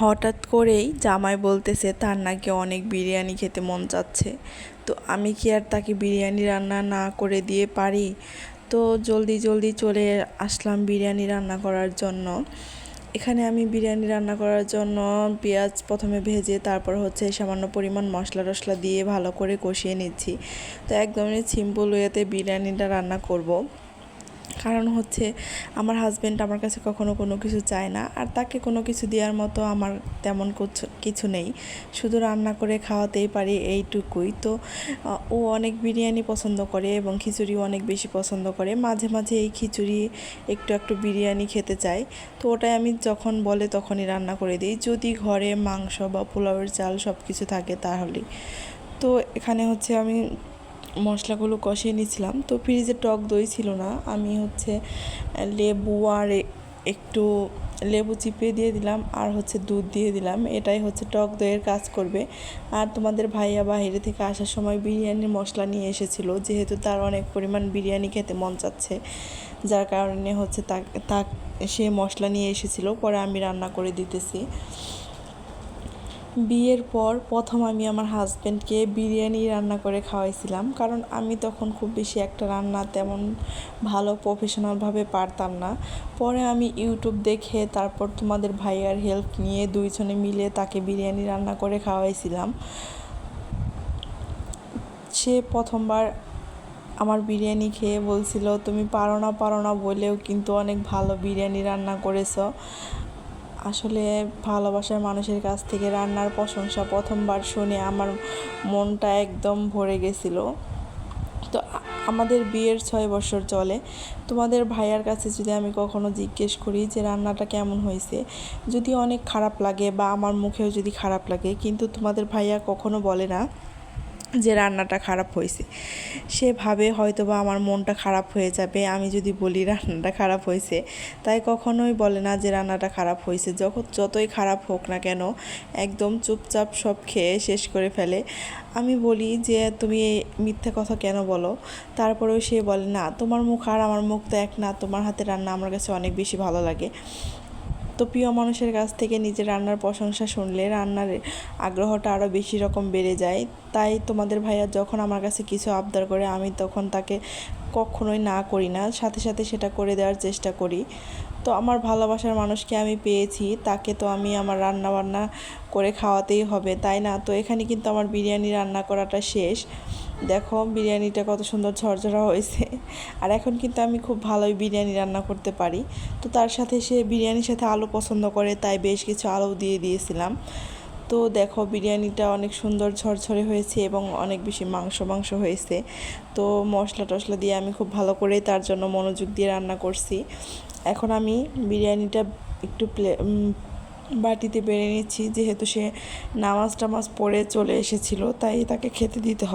হঠাৎ করেই জামাই বলতেছে তার নাকি অনেক বিরিয়ানি খেতে মন চাচ্ছে। তো আমি কি আর তাকে বিরিয়ানি রান্না না করে দিয়ে পারি? তো জলদি জলদি চলে আসলাম বিরিয়ানি রান্না করার জন্য। এখানে আমি বিরিয়ানি রান্না করার জন্য পেঁয়াজ প্রথমে ভেজে তারপর হচ্ছে সামান্য পরিমাণ মশলা টশলা দিয়ে ভালো করে কষিয়ে নিচ্ছি। তো একদমই সিম্পল ওয়েতে বিরিয়ানিটা রান্না করব। কারণ হচ্ছে আমার হাজব্যান্ড আমার কাছে কখনো কোনো কিছু চায় না, আর তাকে কোনো কিছু দেওয়ার মতো আমার তেমন কিছু নেই, শুধু রান্না করে খাওয়াতেই পারি এইটুকুই। তো ও অনেক বিরিয়ানি পছন্দ করে এবং খিচুড়িও অনেক বেশি পছন্দ করে। মাঝে মাঝে এই খিচুড়ি একটু একটু বিরিয়ানি খেতে চাই, তো ওটাই আমি যখন বলে তখনই রান্না করে দিই, যদি ঘরে মাংস বা পোলাওয়ের চাল সব কিছু থাকে তাহলেই। তো এখানে হচ্ছে আমি মশলাগুলো কষিয়ে নিয়েছিলাম। তো ফ্রিজে টক দই ছিল না, আমি হচ্ছে লেবু আর একটু লেবু চিপে দিয়ে দিলাম আর হচ্ছে দুধ দিয়ে দিলাম, এটাই হচ্ছে টক দইয়ের কাজ করবে। আর তোমাদের ভাইয়া বাইরে থেকে আসার সময় বিরিয়ানির মশলা নিয়ে এসেছিল, যেহেতু তার অনেক পরিমাণ বিরিয়ানি খেতে মন চাচ্ছে, যার কারণে হচ্ছে সে মশলা নিয়ে এসেছিল, পরে আমি রান্না করে দিতেছি। বিয়ের পর প্রথম আমি আমার হাজব্যান্ডকে বিরিয়ানি রান্না করে খাওয়াইছিলাম, কারণ আমি তখন খুব বেশি একটা রান্না তেমন ভালো প্রফেশনালভাবে পারতাম না। পরে আমি ইউটিউব দেখে তারপর তোমাদের ভাইয়ার হেল্প নিয়ে দুইজনে মিলে তাকে বিরিয়ানি রান্না করে খাওয়াইছিলাম। সে প্রথমবার আমার বিরিয়ানি খেয়ে বলছিল, তুমি পারো না বলেও কিন্তু অনেক ভালো বিরিয়ানি রান্না করেছো। আসলে ভালোবাসার মানুষের কাছ থেকে রান্নার প্রশংসা প্রথমবার শুনে আমার মনটা একদম ভরে গেছিল। তো আমাদের বিয়ের 6 বছর চলে। তোমাদের ভাইয়ার কাছে যদি আমি কখনো জিজ্ঞেস করি যে রান্নাটা কেমন হয়েছে, যদি অনেক খারাপ লাগে বা আমার মুখেও যদি খারাপ লাগে, কিন্তু তোমাদের ভাইয়া কখনো বলে না যে রান্নাটা খারাপ হয়েছে। সে ভাবে হয়তো বা আমার মনটা খারাপ হয়ে যাবে আমি যদি বলি রান্নাটা খারাপ হয়েছে, তাই কখনোই বলে না যে রান্নাটা খারাপ হয়েছে। যতই খারাপ হোক না কেন একদম চুপচাপ সব খেয়ে শেষ করে ফেলে। আমি বলি যে তুমি মিথ্যে কথা কেন বলো? তারপরেও সে বলে, না তোমার মুখ আর আমার মুখ তো এক না, তোমার হাতের রান্না আমার কাছে অনেক বেশি ভালো লাগে। তো প্রিয় মানুষের কাছ থেকে নিজের রান্নার প্রশংসা শুনলে রান্নার আগ্রহটা আরও বেশি রকম বেড়ে যায়। তাই তোমাদের ভাইয়া যখন আমার কাছে কিছু আবদার করে আমি তখন তাকে কখনোই না করি না, সাথে সাথে সেটা করে দেওয়ার চেষ্টা করি। তো আমার ভালোবাসার মানুষকে আমি পেয়েছি, তাকে তো আমি আমার রান্না বান্না করে খাওয়াতেই হবে, তাই না? তো এখানে কিন্তু আমার বিরিয়ানি রান্না করাটা শেষ। দেখো বিরিয়ানিটা কত সুন্দর ঝরঝরা হয়েছে। আর এখন কিন্তু আমি খুব ভালোই বিরিয়ানি রান্না করতে পারি। তো তার সাথে সে বিরিয়ানির সাথে আলু পছন্দ করে, তাই বেশ কিছু আলু দিয়ে দিয়েছিলাম। তো দেখো বিরিয়ানিটা অনেক সুন্দর ঝরঝরে হয়েছে এবং অনেক বেশি মাংস হয়েছে। তো মশলা টশলা দিয়ে আমি খুব ভালো করে তার জন্য মনোযোগ দিয়ে রান্না করছি। এখন আমি বিরিয়ানিটা একটু বাটিতে বেড়ে নিচ্ছি, যেহেতু সে নামাজ টামাজ পড়ে চলে এসেছিলো, তাই তাকে খেতে দিতে হবে।